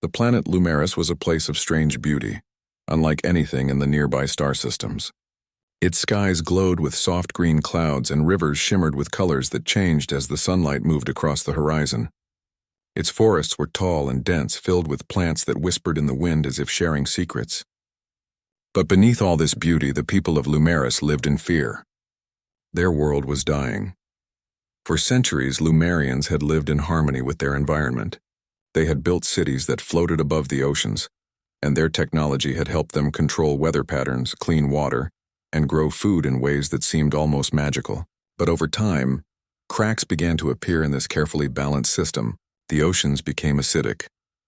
The planet Lumeris was a place of strange beauty, unlike anything in the nearby star systems. Its skies glowed with soft green clouds and rivers shimmered with colors that changed as the sunlight moved across the horizon. Its forests were tall and dense, filled with plants that whispered in the wind as if sharing secrets. But beneath all this beauty, the people of Lumeris lived in fear. Their world was dying. For centuries, Lumerians had lived in harmony with their environment. They had built cities that floated above the oceans, and their technology had helped them control weather patterns, clean water, and grow food in ways that seemed almost magical. But over time, cracks began to appear in this carefully balanced system. The oceans became acidic,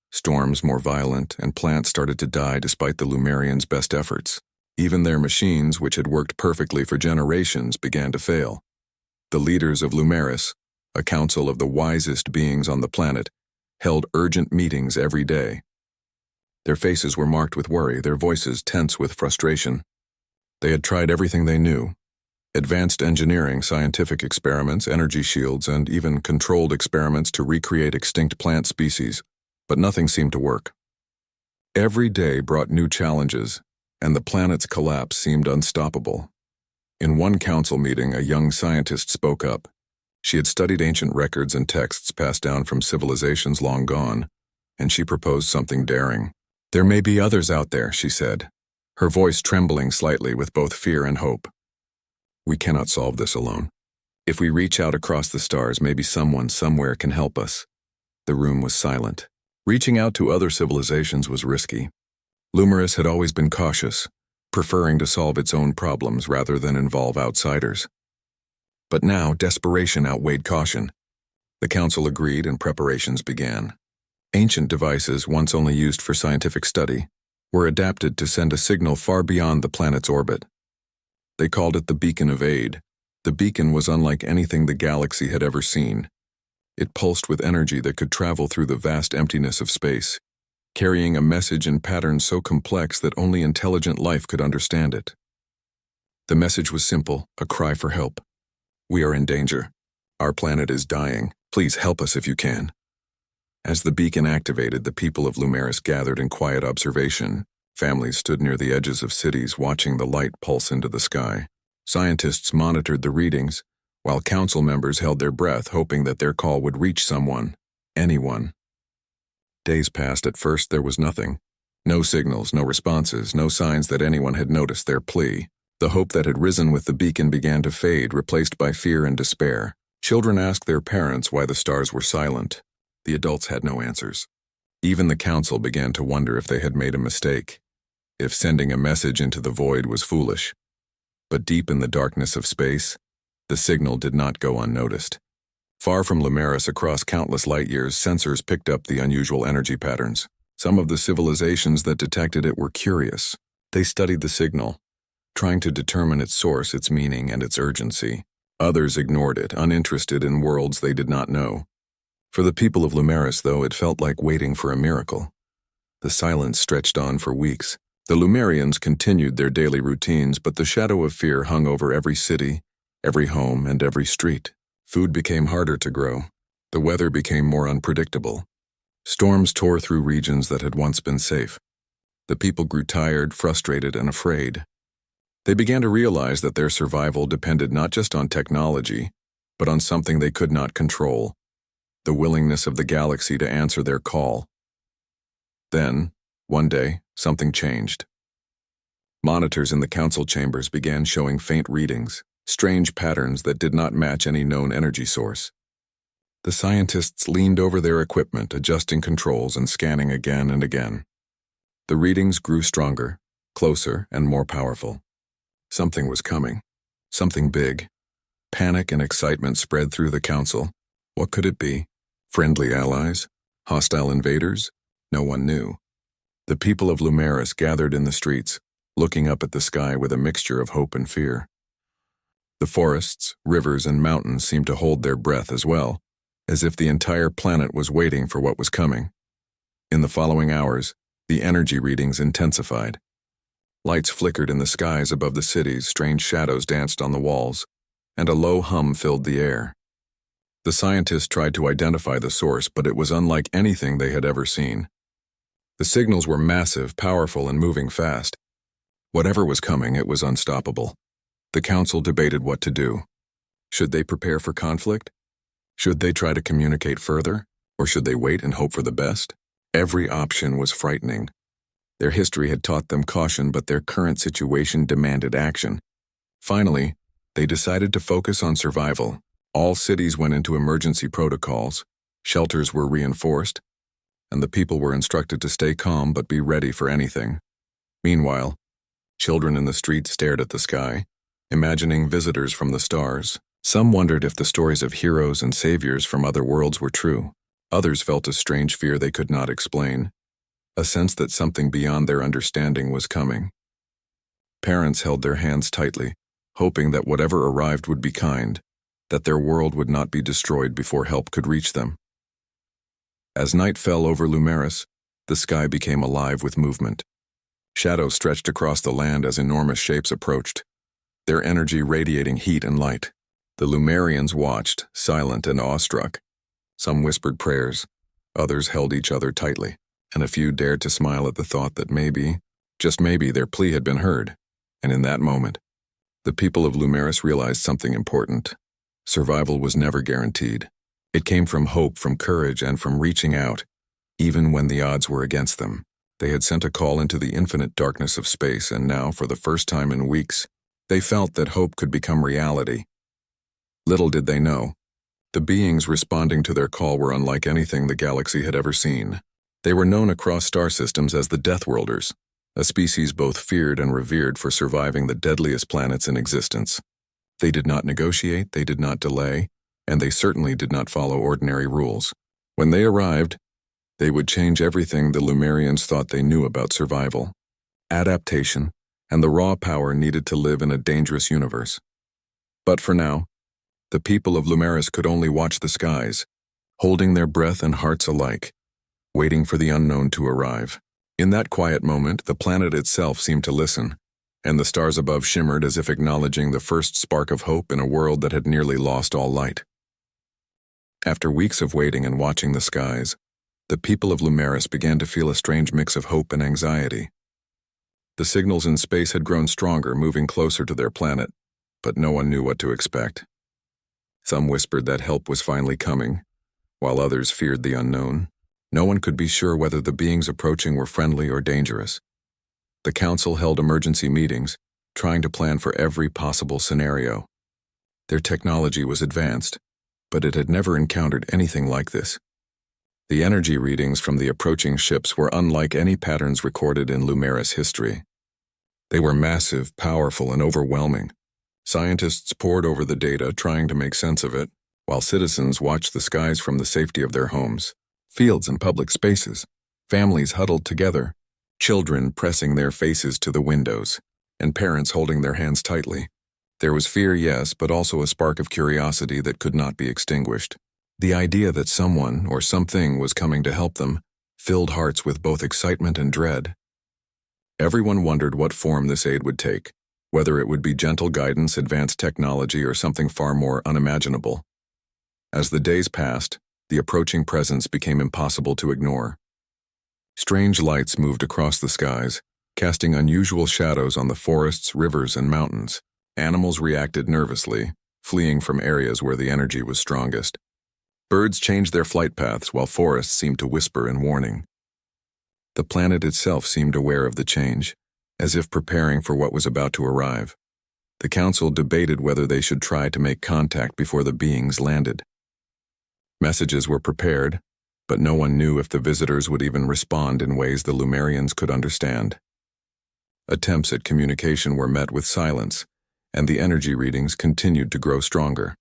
storms more violent, and plants started to die despite the Lumerians' best efforts. Even their machines, which had worked perfectly for generations, began to fail. The leaders of Lumeris, a council of the wisest beings on the planet, held urgent meetings every day. Their faces were marked with worry, their voices tense with frustration. They had tried everything they knew: advanced engineering, scientific experiments, energy shields, and even controlled experiments to recreate extinct plant species, but nothing seemed to work. Every day brought new challenges, and the planet's collapse seemed unstoppable. In one council meeting, a young scientist spoke up. She had studied ancient records and texts passed down from civilizations long gone, and she proposed something daring. "There may be others out there," she said, her voice trembling slightly with both fear and hope. "We cannot solve this alone. If we reach out across the stars, maybe someone somewhere can help us." The room was silent. Reaching out to other civilizations was risky. Lumeris had always been cautious, preferring to solve its own problems rather than involve outsiders. But now, desperation outweighed caution. The council agreed and preparations began. Ancient devices, once only used for scientific study, were adapted to send a signal far beyond the planet's orbit. They called it the Beacon of Aid. The beacon was unlike anything the galaxy had ever seen. It pulsed with energy that could travel through the vast emptiness of space, carrying a message in patterns so complex that only intelligent life could understand it. The message was simple, a cry for help. "We are in danger. Our planet is dying. Please help us if you can." As the beacon activated, the people of Lumeris gathered in quiet observation. Families stood near the edges of cities, watching the light pulse into the sky. Scientists monitored the readings, while council members held their breath, hoping that their call would reach someone, anyone. Days passed. At first, there was nothing. No signals, no responses, no signs that anyone had noticed their plea. The hope that had risen with the beacon began to fade, replaced by fear and despair. Children asked their parents why the stars were silent. The adults had no answers. Even the council began to wonder if they had made a mistake, if sending a message into the void was foolish. But deep in the darkness of space, the signal did not go unnoticed. Far from Lumeris, across countless light years, sensors picked up the unusual energy patterns. Some of the civilizations that detected it were curious. They studied the signal, trying to determine its source, its meaning, and its urgency. Others ignored it, uninterested in worlds they did not know. For the people of Lumeris, though, it felt like waiting for a miracle. The silence stretched on for weeks. The Lumerians continued their daily routines, but the shadow of fear hung over every city, every home, and every street. Food became harder to grow. The weather became more unpredictable. Storms tore through regions that had once been safe. The people grew tired, frustrated, and afraid. They began to realize that their survival depended not just on technology, but on something they could not control: the willingness of the galaxy to answer their call. Then, one day, something changed. Monitors in the council chambers began showing faint readings, strange patterns that did not match any known energy source. The scientists leaned over their equipment, adjusting controls and scanning again and again. The readings grew stronger, closer, and more powerful. Something was coming. Something big. Panic and excitement spread through the council. What could it be? Friendly allies? Hostile invaders? No one knew. The people of Lumeris gathered in the streets, looking up at the sky with a mixture of hope and fear. The forests, rivers, and mountains seemed to hold their breath as well, as if the entire planet was waiting for what was coming. In the following hours, the energy readings intensified. Lights flickered in the skies above the cities, strange shadows danced on the walls, and a low hum filled the air. The scientists tried to identify the source, but it was unlike anything they had ever seen. The signals were massive, powerful, and moving fast. Whatever was coming, it was unstoppable. The council debated what to do. Should they prepare for conflict? Should they try to communicate further? Or should they wait and hope for the best? Every option was frightening. Their history had taught them caution, but their current situation demanded action. Finally, they decided to focus on survival. All cities went into emergency protocols, shelters were reinforced, and the people were instructed to stay calm but be ready for anything. Meanwhile, children in the streets stared at the sky, imagining visitors from the stars. Some wondered if the stories of heroes and saviors from other worlds were true. Others felt a strange fear they could not explain, a sense that something beyond their understanding was coming. Parents held their hands tightly, hoping that whatever arrived would be kind, that their world would not be destroyed before help could reach them. As night fell over Lumeris, the sky became alive with movement. Shadows stretched across the land as enormous shapes approached, their energy radiating heat and light. The Lumerians watched, silent and awestruck. Some whispered prayers, others held each other tightly, and a few dared to smile at the thought that maybe, just maybe, their plea had been heard. And in that moment, the people of Lumeris realized something important. Survival was never guaranteed. It came from hope, from courage, and from reaching out, even when the odds were against them. They had sent a call into the infinite darkness of space, and now, for the first time in weeks, they felt that hope could become reality. Little did they know, the beings responding to their call were unlike anything the galaxy had ever seen. They were known across star systems as the Deathworlders, a species both feared and revered for surviving the deadliest planets in existence. They did not negotiate, they did not delay, and they certainly did not follow ordinary rules. When they arrived, they would change everything the Lumerians thought they knew about survival, adaptation, and the raw power needed to live in a dangerous universe. But for now, the people of Lumeris could only watch the skies, holding their breath and hearts alike, waiting for the unknown to arrive. In that quiet moment, the planet itself seemed to listen, and the stars above shimmered as if acknowledging the first spark of hope in a world that had nearly lost all light. After weeks of waiting and watching the skies, the people of Lumeris began to feel a strange mix of hope and anxiety. The signals in space had grown stronger, moving closer to their planet, but no one knew what to expect. Some whispered that help was finally coming, while others feared the unknown. No one could be sure whether the beings approaching were friendly or dangerous. The council held emergency meetings, trying to plan for every possible scenario. Their technology was advanced, but it had never encountered anything like this. The energy readings from the approaching ships were unlike any patterns recorded in Lumeris history. They were massive, powerful, and overwhelming. Scientists pored over the data, trying to make sense of it, while citizens watched the skies from the safety of their homes, fields and public spaces, families huddled together, children pressing their faces to the windows, and parents holding their hands tightly. There was fear, yes, but also a spark of curiosity that could not be extinguished. The idea that someone or something was coming to help them filled hearts with both excitement and dread. Everyone wondered what form this aid would take, whether it would be gentle guidance, advanced technology, or something far more unimaginable. As the days passed, the approaching presence became impossible to ignore. Strange lights moved across the skies, casting unusual shadows on the forests, rivers, and mountains. Animals reacted nervously, fleeing from areas where the energy was strongest. Birds changed their flight paths while forests seemed to whisper in warning. The planet itself seemed aware of the change, as if preparing for what was about to arrive. The council debated whether they should try to make contact before the beings landed. Messages were prepared, but no one knew if the visitors would even respond in ways the Lumerians could understand. Attempts at communication were met with silence, and the energy readings continued to grow stronger.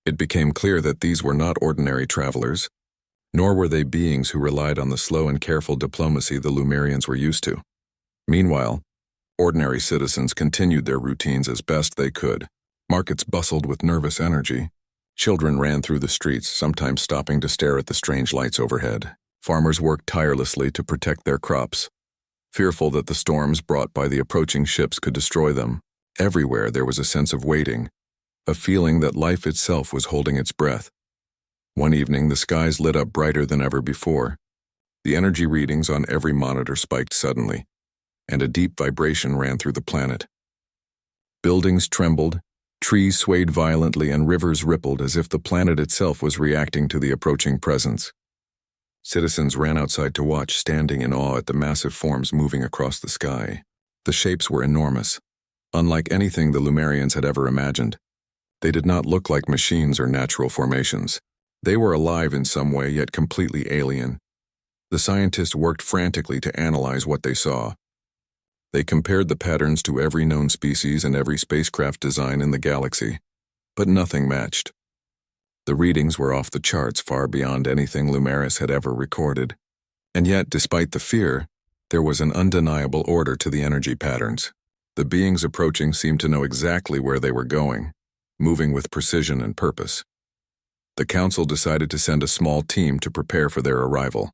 It became clear that these were not ordinary travelers, nor were they beings who relied on the slow and careful diplomacy the Lumerians were used to. Meanwhile, ordinary citizens continued their routines as best they could. Markets bustled with nervous energy. Children ran through the streets, sometimes stopping to stare at the strange lights overhead. Farmers worked tirelessly to protect their crops, fearful that the storms brought by the approaching ships could destroy them. Everywhere there was a sense of waiting, a feeling that life itself was holding its breath. One evening, the skies lit up brighter than ever before. The energy readings on every monitor spiked suddenly, and a deep vibration ran through the planet. Buildings trembled, trees swayed violently, and rivers rippled as if the planet itself was reacting to the approaching presence. Citizens ran outside to watch, standing in awe at the massive forms moving across the sky. The shapes were enormous, unlike anything the Lumerians had ever imagined. They did not look like machines or natural formations. They were alive in some way, yet completely alien. The scientists worked frantically to analyze what they saw. They compared the patterns to every known species and every spacecraft design in the galaxy, but nothing matched. The readings were off the charts, far beyond anything Lumeris had ever recorded. And yet, despite the fear, there was an undeniable order to the energy patterns. The beings approaching seemed to know exactly where they were going, moving with precision and purpose. The council decided to send a small team to prepare for their arrival.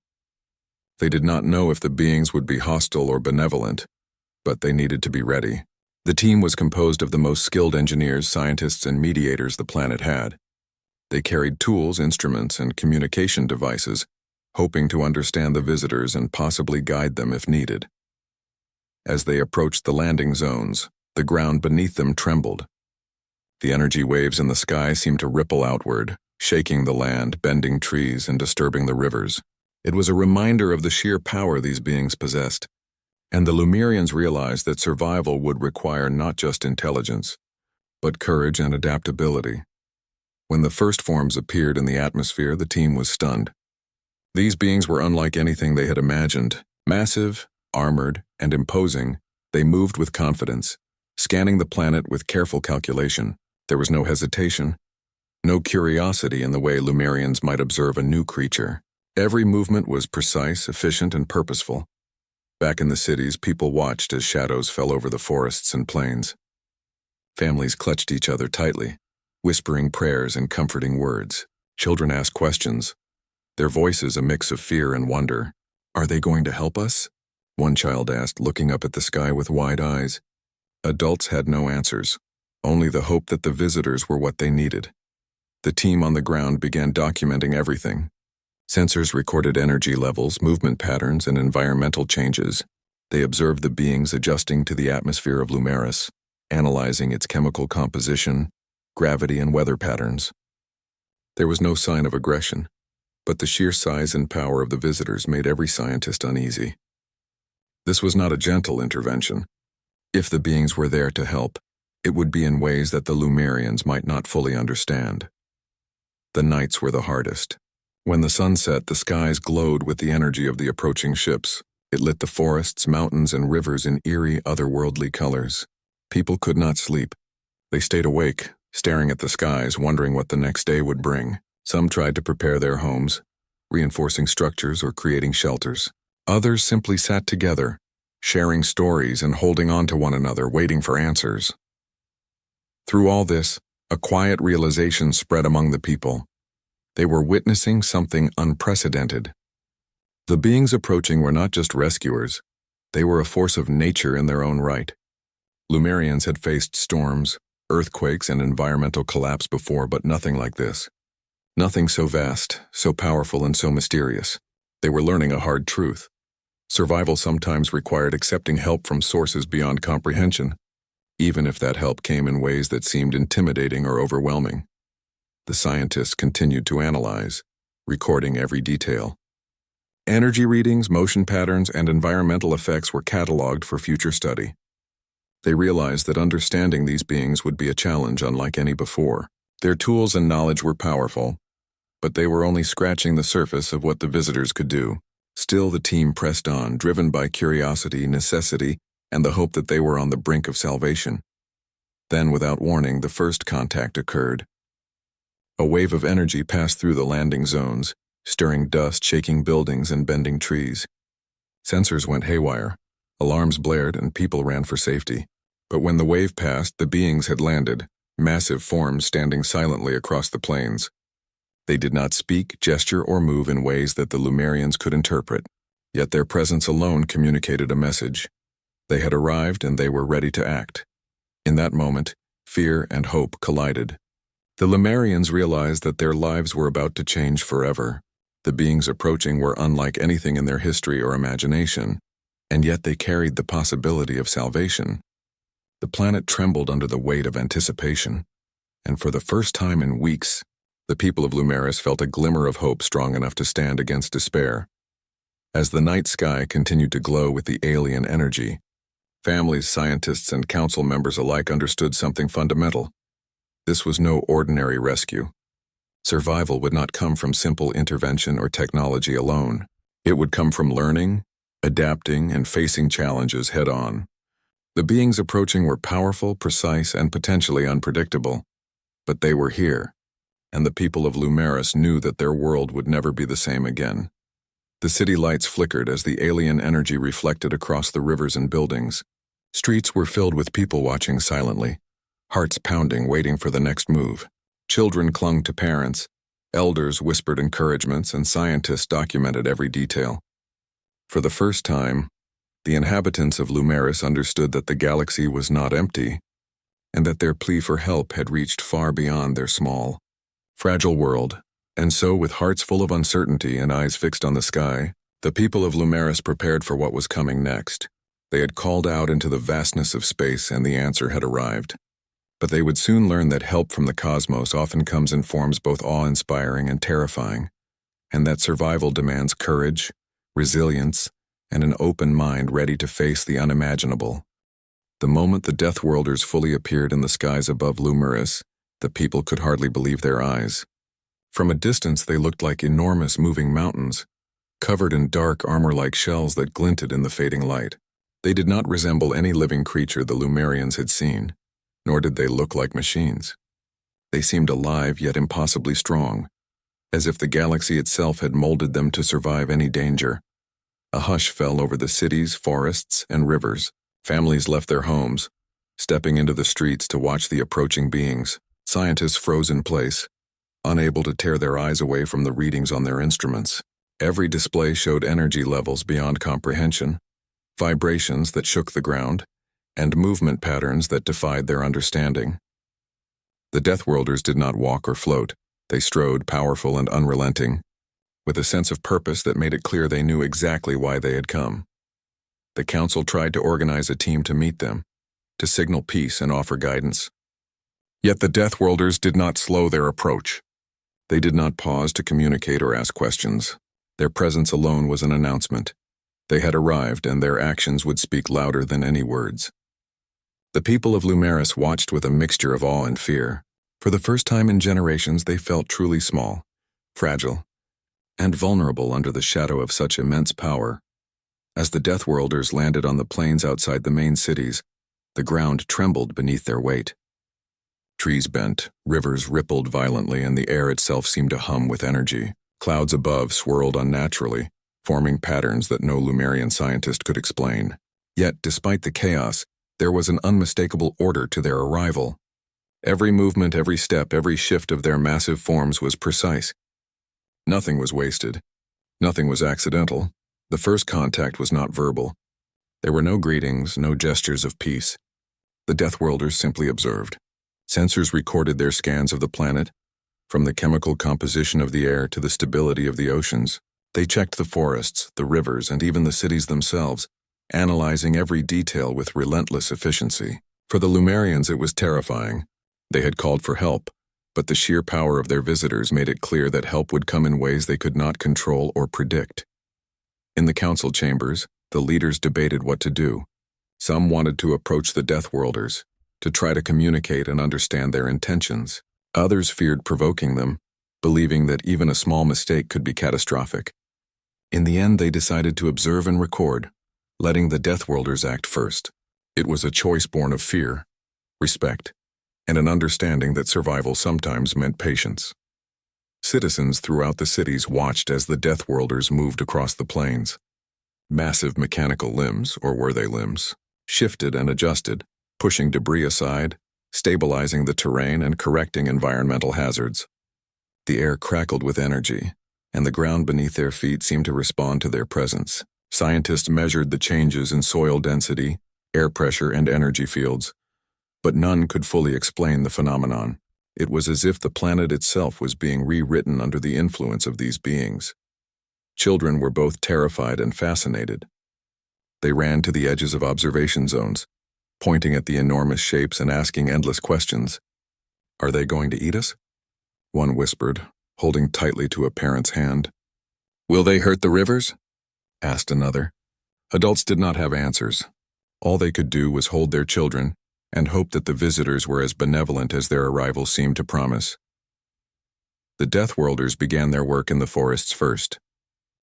They did not know if the beings would be hostile or benevolent, but they needed to be ready. The team was composed of the most skilled engineers, scientists, and mediators the planet had. They carried tools, instruments, and communication devices, hoping to understand the visitors and possibly guide them if needed. As they approached the landing zones, the ground beneath them trembled. The energy waves in the sky seemed to ripple outward, shaking the land, bending trees, and disturbing the rivers. It was a reminder of the sheer power these beings possessed, and the Lumerians realized that survival would require not just intelligence, but courage and adaptability. When the first forms appeared in the atmosphere, the team was stunned. These beings were unlike anything they had imagined. Massive, armored, and imposing, they moved with confidence, scanning the planet with careful calculation. There was no hesitation, no curiosity in the way Lumerians might observe a new creature. Every movement was precise, efficient, and purposeful. Back in the cities, people watched as shadows fell over the forests and plains. Families clutched each other tightly, whispering prayers and comforting words. Children asked questions, their voices a mix of fear and wonder. "Are they going to help us?" one child asked, looking up at the sky with wide eyes. Adults had no answers, only the hope that the visitors were what they needed. The team on the ground began documenting everything. Sensors recorded energy levels, movement patterns, and environmental changes. They observed the beings adjusting to the atmosphere of Lumeris, analyzing its chemical composition, gravity, and weather patterns. There was no sign of aggression, but the sheer size and power of the visitors made every scientist uneasy. This was not a gentle intervention. If the beings were there to help, it would be in ways that the Lumerians might not fully understand. The nights were the hardest. When the sun set, the skies glowed with the energy of the approaching ships. It lit the forests, mountains, and rivers in eerie, otherworldly colors. People could not sleep. They stayed awake, staring at the skies, wondering what the next day would bring. Some tried to prepare their homes, reinforcing structures or creating shelters. Others simply sat together, sharing stories and holding on to one another, waiting for answers. Through all this, a quiet realization spread among the people. They were witnessing something unprecedented. The beings approaching were not just rescuers, they were a force of nature in their own right. Lumerians had faced storms, earthquakes, and environmental collapse before, but nothing like this. Nothing so vast, so powerful, and so mysterious. They were learning a hard truth. Survival sometimes required accepting help from sources beyond comprehension, even if that help came in ways that seemed intimidating or overwhelming. The scientists continued to analyze, recording every detail. Energy readings, motion patterns, and environmental effects were cataloged for future study. They realized that understanding these beings would be a challenge unlike any before. Their tools and knowledge were powerful, but they were only scratching the surface of what the visitors could do. Still, the team pressed on, driven by curiosity, necessity, and the hope that they were on the brink of salvation. Then, without warning, the first contact occurred. A wave of energy passed through the landing zones, stirring dust, shaking buildings, and bending trees. Sensors went haywire, alarms blared, and people ran for safety. But when the wave passed, the beings had landed, massive forms standing silently across the plains. They did not speak, gesture, or move in ways that the Lumerians could interpret, yet their presence alone communicated a message. They had arrived and they were ready to act. In that moment, fear and hope collided. The Lumerians realized that their lives were about to change forever. The beings approaching were unlike anything in their history or imagination, and yet they carried the possibility of salvation. The planet trembled under the weight of anticipation, and for the first time in weeks, the people of Lumeris felt a glimmer of hope strong enough to stand against despair. As the night sky continued to glow with the alien energy, families, scientists, and council members alike understood something fundamental. This was no ordinary rescue. Survival would not come from simple intervention or technology alone. It would come from learning, adapting, and facing challenges head-on. The beings approaching were powerful, precise, and potentially unpredictable. But they were here, and the people of Lumeris knew that their world would never be the same again. The city lights flickered as the alien energy reflected across the rivers and buildings. Streets were filled with people watching silently, hearts pounding, waiting for the next move. Children clung to parents, elders whispered encouragements, and scientists documented every detail. For the first time, the inhabitants of Lumeris understood that the galaxy was not empty, and that their plea for help had reached far beyond their small, fragile world. And so, with hearts full of uncertainty and eyes fixed on the sky, the people of Lumeris prepared for what was coming next. They had called out into the vastness of space, and the answer had arrived. But they would soon learn that help from the cosmos often comes in forms both awe-inspiring and terrifying, and that survival demands courage, resilience, and an open mind ready to face the unimaginable. The moment the Deathworlders fully appeared in the skies above Lumeris, the people could hardly believe their eyes. From a distance they looked like enormous moving mountains, covered in dark armor-like shells that glinted in the fading light. They did not resemble any living creature the Lumerians had seen, nor did they look like machines. They seemed alive yet impossibly strong, as if the galaxy itself had molded them to survive any danger. A hush fell over the cities, forests, and rivers. Families left their homes, stepping into the streets to watch the approaching beings. Scientists froze in place, unable to tear their eyes away from the readings on their instruments. Every display showed energy levels beyond comprehension, vibrations that shook the ground, and movement patterns that defied their understanding. The Deathworlders did not walk or float. They strode, powerful and unrelenting, with a sense of purpose that made it clear they knew exactly why they had come. The council tried to organize a team to meet them, to signal peace and offer guidance. Yet the Deathworlders did not slow their approach. They did not pause to communicate or ask questions. Their presence alone was an announcement. They had arrived, and their actions would speak louder than any words. The people of Lumeris watched with a mixture of awe and fear. For the first time in generations, they felt truly small, fragile, and vulnerable under the shadow of such immense power. As the Deathworlders landed on the plains outside the main cities, the ground trembled beneath their weight. Trees bent, rivers rippled violently, and the air itself seemed to hum with energy. Clouds above swirled unnaturally, forming patterns that no Lumerian scientist could explain. Yet, despite the chaos, there was an unmistakable order to their arrival. Every movement, every step, every shift of their massive forms was precise. Nothing was wasted. Nothing was accidental. The first contact was not verbal. There were no greetings, no gestures of peace. The Deathworlders simply observed. Sensors recorded their scans of the planet, from the chemical composition of the air to the stability of the oceans. They checked the forests, the rivers, and even the cities themselves, analyzing every detail with relentless efficiency. For the Lumerians, it was terrifying. They had called for help, but the sheer power of their visitors made it clear that help would come in ways they could not control or predict. In the council chambers, the leaders debated what to do. Some wanted to approach the Deathworlders, to try to communicate and understand their intentions. Others feared provoking them, believing that even a small mistake could be catastrophic. In the end, they decided to observe and record, letting the Deathworlders act first. It was a choice born of fear, respect, and an understanding that survival sometimes meant patience. Citizens throughout the cities watched as the Deathworlders moved across the plains. Massive mechanical limbs, or were they limbs, shifted and adjusted, pushing debris aside, stabilizing the terrain, and correcting environmental hazards. The air crackled with energy, and the ground beneath their feet seemed to respond to their presence. Scientists measured the changes in soil density, air pressure, and energy fields, but none could fully explain the phenomenon. It was as if the planet itself was being rewritten under the influence of these beings. Children were both terrified and fascinated. They ran to the edges of observation zones, pointing at the enormous shapes and asking endless questions. "Are they going to eat us?" one whispered, holding tightly to a parent's hand. "Will they hurt the rivers?" asked another. Adults did not have answers. All they could do was hold their children and hope that the visitors were as benevolent as their arrival seemed to promise. The Deathworlders began their work in the forests first.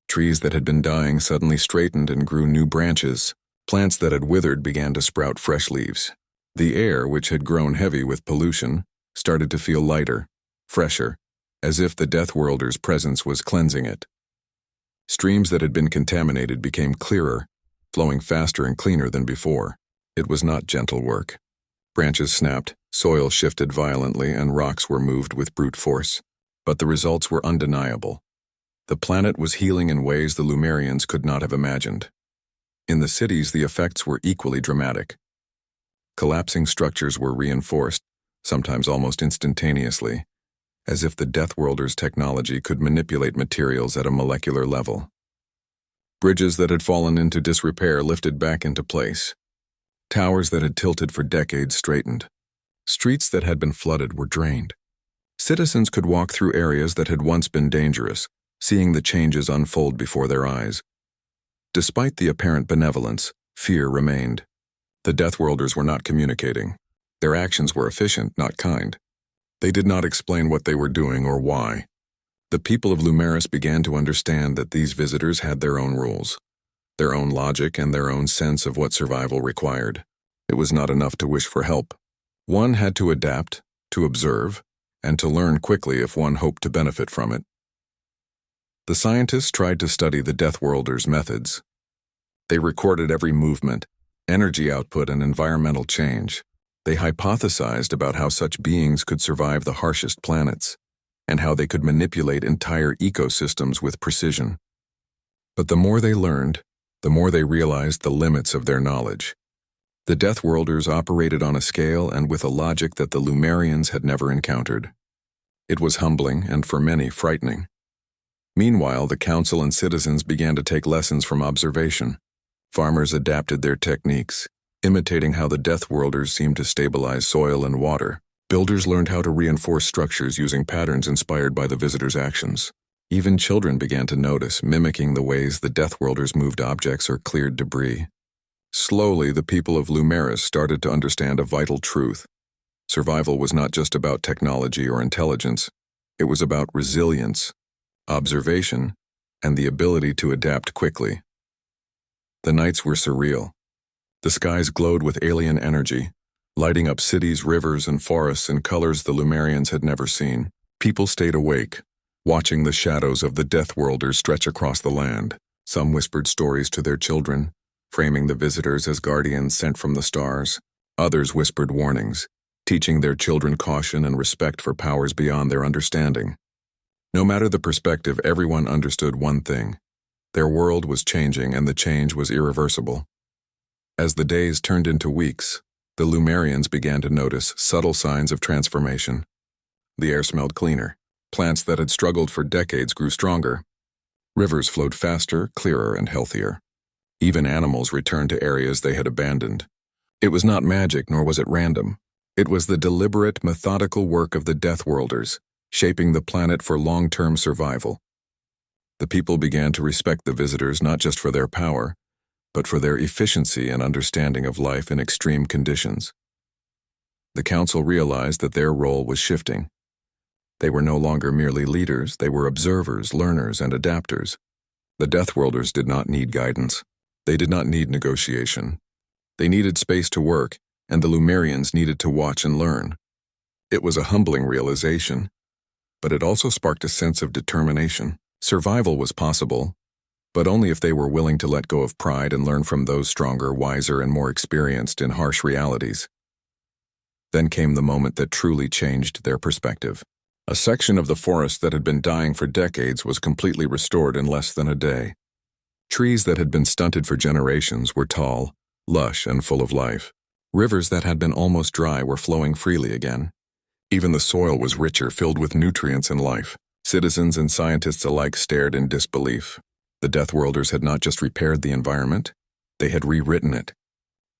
Trees that had been dying suddenly straightened and grew new branches. Plants that had withered began to sprout fresh leaves. The air, which had grown heavy with pollution, started to feel lighter, fresher, as if the Deathworlders' presence was cleansing it. Streams that had been contaminated became clearer, flowing faster and cleaner than before. It was not gentle work. Branches snapped, soil shifted violently, and rocks were moved with brute force. But the results were undeniable. The planet was healing in ways the Lumerians could not have imagined. In the cities, the effects were equally dramatic. Collapsing structures were reinforced, sometimes almost instantaneously, as if the Deathworlders' technology could manipulate materials at a molecular level. Bridges that had fallen into disrepair lifted back into place. Towers that had tilted for decades straightened. Streets that had been flooded were drained. Citizens could walk through areas that had once been dangerous, seeing the changes unfold before their eyes. Despite the apparent benevolence, fear remained. The Deathworlders were not communicating. Their actions were efficient, not kind. They did not explain what they were doing or why. The people of Lumeris began to understand that these visitors had their own rules, their own logic, and their own sense of what survival required. It was not enough to wish for help. One had to adapt, to observe, and to learn quickly if one hoped to benefit from it. The scientists tried to study the Deathworlders' methods. They recorded every movement, energy output, and environmental change. They hypothesized about how such beings could survive the harshest planets, and how they could manipulate entire ecosystems with precision. But the more they learned, the more they realized the limits of their knowledge. The Deathworlders operated on a scale and with a logic that the Lumerians had never encountered. It was humbling and, for many, frightening. Meanwhile, the council and citizens began to take lessons from observation. Farmers adapted their techniques, imitating how the Deathworlders seemed to stabilize soil and water. Builders learned how to reinforce structures using patterns inspired by the visitors' actions. Even children began to notice, mimicking the ways the Deathworlders moved objects or cleared debris. Slowly, the people of Lumeris started to understand a vital truth. Survival was not just about technology or intelligence. It was about resilience, observation, and the ability to adapt quickly. The nights were surreal. The skies glowed with alien energy, lighting up cities, rivers, and forests in colors the Lumerians had never seen. People stayed awake, watching the shadows of the Deathworlders stretch across the land. Some whispered stories to their children, framing the visitors as guardians sent from the stars. Others whispered warnings, teaching their children caution and respect for powers beyond their understanding. No matter the perspective, everyone understood one thing. Their world was changing, and the change was irreversible. As the days turned into weeks, the Lumerians began to notice subtle signs of transformation. The air smelled cleaner. Plants that had struggled for decades grew stronger. Rivers flowed faster, clearer, and healthier. Even animals returned to areas they had abandoned. It was not magic, nor was it random. It was the deliberate, methodical work of the Deathworlders, shaping the planet for long-term survival. The people began to respect the visitors not just for their power, but for their efficiency and understanding of life in extreme conditions. The council realized that their role was shifting. They were no longer merely leaders, they were observers, learners, and adapters. The Deathworlders did not need guidance. They did not need negotiation. They needed space to work, and the Lumerians needed to watch and learn. It was a humbling realization, but it also sparked a sense of determination. Survival was possible, but only if they were willing to let go of pride and learn from those stronger, wiser, and more experienced in harsh realities. Then came the moment that truly changed their perspective. A section of the forest that had been dying for decades was completely restored in less than a day. Trees that had been stunted for generations were tall, lush, and full of life. Rivers that had been almost dry were flowing freely again. Even the soil was richer, filled with nutrients and life. Citizens and scientists alike stared in disbelief. The Deathworlders had not just repaired the environment, they had rewritten it,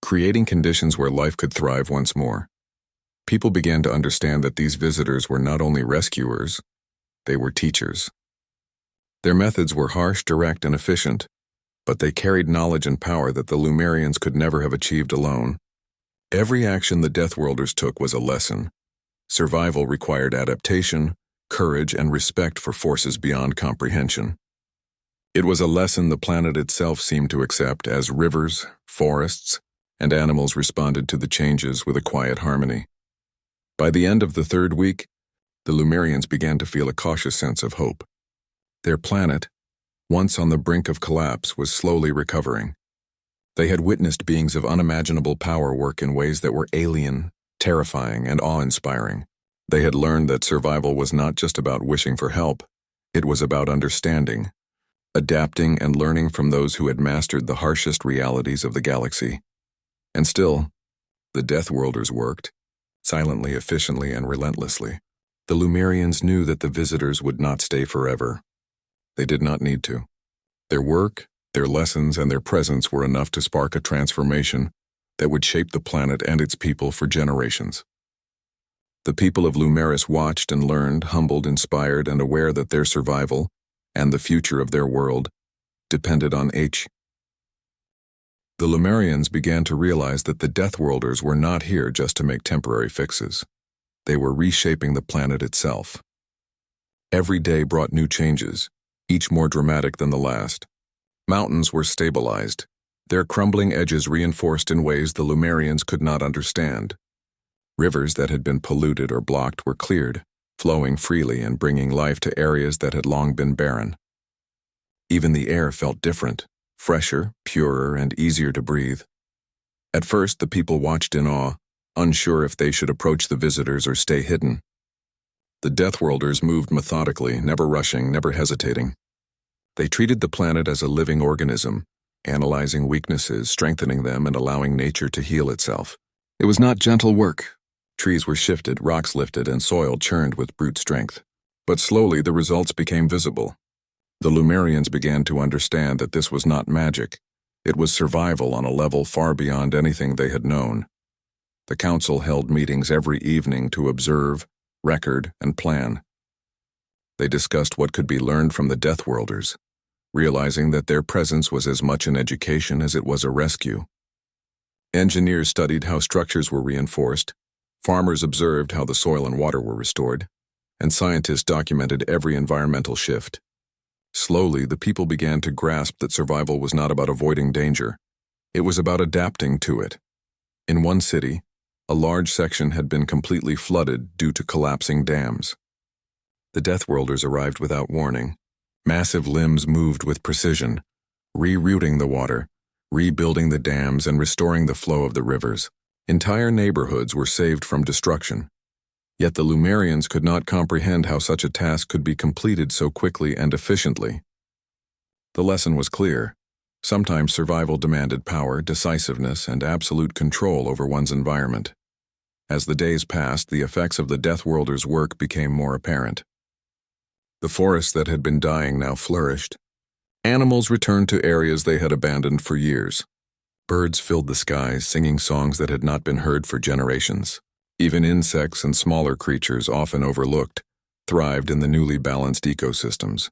creating conditions where life could thrive once more. People began to understand that these visitors were not only rescuers, they were teachers. Their methods were harsh, direct, and efficient, but they carried knowledge and power that the Lumerians could never have achieved alone. Every action the Deathworlders took was a lesson. Survival required adaptation, courage, and respect for forces beyond comprehension. It was a lesson the planet itself seemed to accept as rivers, forests, and animals responded to the changes with a quiet harmony. By the end of the third week, the Lumerians began to feel a cautious sense of hope. Their planet, once on the brink of collapse, was slowly recovering. They had witnessed beings of unimaginable power work in ways that were alien, terrifying, and awe-inspiring. They had learned that survival was not just about wishing for help, it was about understanding, adapting, and learning from those who had mastered the harshest realities of the galaxy. And still, the Deathworlders worked, silently, efficiently, and relentlessly. The Lumerians knew that the visitors would not stay forever. They did not need to. Their work, their lessons, and their presence were enough to spark a transformation that would shape the planet and its people for generations. The people of Lumeris watched and learned, humbled, inspired, and aware that their survival, and the future of their world, depended on H. The Lumerians began to realize that the Deathworlders were not here just to make temporary fixes. They were reshaping the planet itself. Every day brought new changes, each more dramatic than the last. Mountains were stabilized, their crumbling edges reinforced in ways the Lumerians could not understand. Rivers that had been polluted or blocked were cleared, flowing freely and bringing life to areas that had long been barren. Even the air felt different, fresher, purer, and easier to breathe. At first, the people watched in awe, unsure if they should approach the visitors or stay hidden. The Deathworlders moved methodically, never rushing, never hesitating. They treated the planet as a living organism, analyzing weaknesses, strengthening them, and allowing nature to heal itself. It was not gentle work. Trees were shifted, rocks lifted, and soil churned with brute strength. But slowly the results became visible. The Lumerians began to understand that this was not magic. It was survival on a level far beyond anything they had known. The council held meetings every evening to observe, record, and plan. They discussed what could be learned from the Deathworlders, realizing that their presence was as much an education as it was a rescue. Engineers studied how structures were reinforced, farmers observed how the soil and water were restored, and scientists documented every environmental shift. Slowly, the people began to grasp that survival was not about avoiding danger. It was about adapting to it. In one city, a large section had been completely flooded due to collapsing dams. The Deathworlders arrived without warning. Massive limbs moved with precision, rerouting the water, rebuilding the dams, and restoring the flow of the rivers. Entire neighborhoods were saved from destruction. Yet the Lumerians could not comprehend how such a task could be completed so quickly and efficiently. The lesson was clear. Sometimes survival demanded power, decisiveness, and absolute control over one's environment. As the days passed, the effects of the Deathworlders' work became more apparent. The forests that had been dying now flourished. Animals returned to areas they had abandoned for years. Birds filled the skies, singing songs that had not been heard for generations. Even insects and smaller creatures, often overlooked, thrived in the newly balanced ecosystems.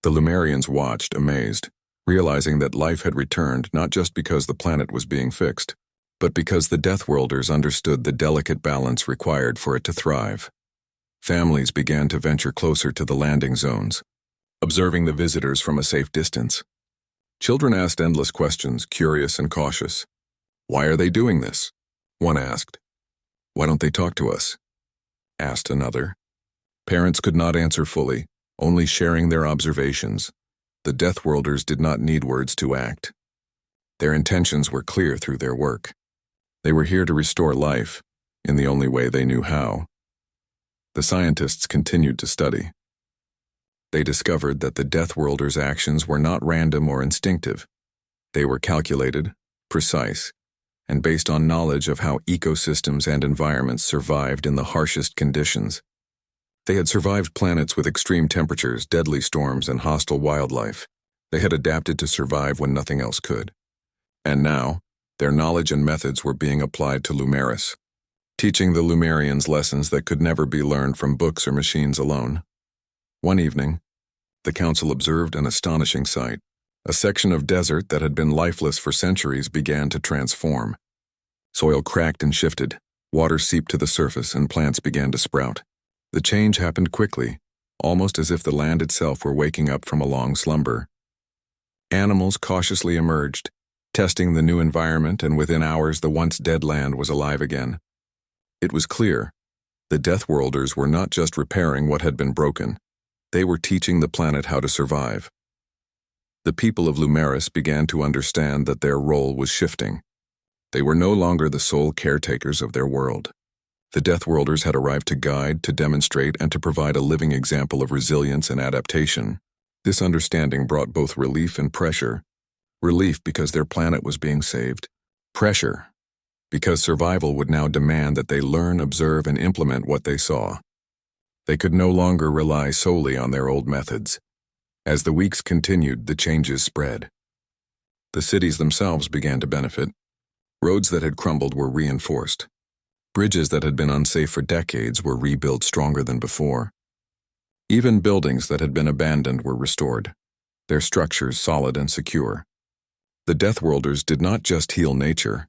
The Lumerians watched, amazed, realizing that life had returned not just because the planet was being fixed, but because the Deathworlders understood the delicate balance required for it to thrive. Families began to venture closer to the landing zones, observing the visitors from a safe distance. Children asked endless questions, curious and cautious. "Why are they doing this?" one asked. "Why don't they talk to us?" asked another. Parents could not answer fully, only sharing their observations. The Deathworlders did not need words to act. Their intentions were clear through their work. They were here to restore life, in the only way they knew how. The scientists continued to study. They discovered that the Deathworlders' actions were not random or instinctive. They were calculated, precise, and based on knowledge of how ecosystems and environments survived in the harshest conditions. They had survived planets with extreme temperatures, deadly storms, and hostile wildlife. They had adapted to survive when nothing else could. And now, their knowledge and methods were being applied to Lumeris, teaching the Lumerians lessons that could never be learned from books or machines alone. One evening, the council observed an astonishing sight. A section of desert that had been lifeless for centuries began to transform. Soil cracked and shifted, water seeped to the surface, and plants began to sprout. The change happened quickly, almost as if the land itself were waking up from a long slumber. Animals cautiously emerged, testing the new environment, and within hours the once dead land was alive again. It was clear. The Deathworlders were not just repairing what had been broken. They were teaching the planet how to survive. The people of Lumeris began to understand that their role was shifting. They were no longer the sole caretakers of their world. The Deathworlders had arrived to guide, to demonstrate, and to provide a living example of resilience and adaptation. This understanding brought both relief and pressure. Relief because their planet was being saved. Pressure because survival would now demand that they learn, observe, and implement what they saw. They could no longer rely solely on their old methods. As the weeks continued, the changes spread. The cities themselves began to benefit. Roads that had crumbled were reinforced. Bridges that had been unsafe for decades were rebuilt stronger than before. Even buildings that had been abandoned were restored, their structures solid and secure. The Deathworlders did not just heal nature.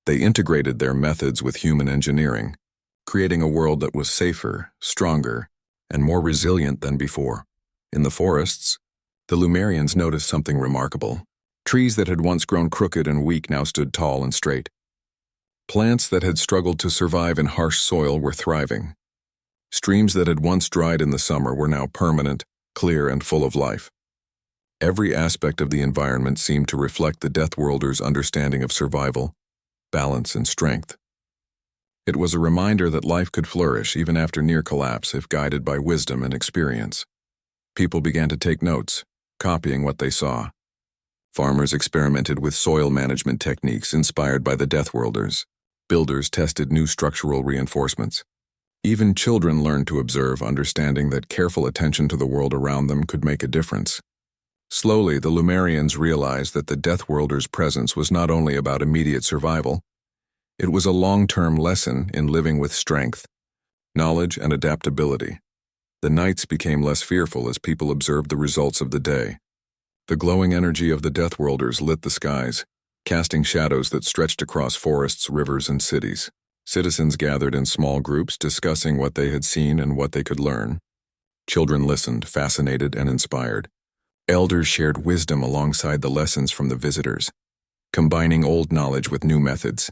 They integrated their methods with human engineering, creating a world that was safer, stronger, and more resilient than before. In the forests, the Lumerians noticed something remarkable. Trees that had once grown crooked and weak now stood tall and straight. Plants that had struggled to survive in harsh soil were thriving. Streams that had once dried in the summer were now permanent, clear, and full of life. Every aspect of the environment seemed to reflect the Deathworlders' understanding of survival, balance, and strength. It was a reminder that life could flourish even after near collapse if guided by wisdom and experience. People began to take notes, copying what they saw. Farmers experimented with soil management techniques inspired by the Deathworlders. Builders tested new structural reinforcements. Even children learned to observe, understanding that careful attention to the world around them could make a difference. Slowly, the Lumerians realized that the Deathworlders' presence was not only about immediate survival. It was a long-term lesson in living with strength, knowledge, and adaptability. The nights became less fearful as people observed the results of the day. The glowing energy of the Deathworlders lit the skies, casting shadows that stretched across forests, rivers, and cities. Citizens gathered in small groups, discussing what they had seen and what they could learn. Children listened, fascinated and inspired. Elders shared wisdom alongside the lessons from the visitors, combining old knowledge with new methods.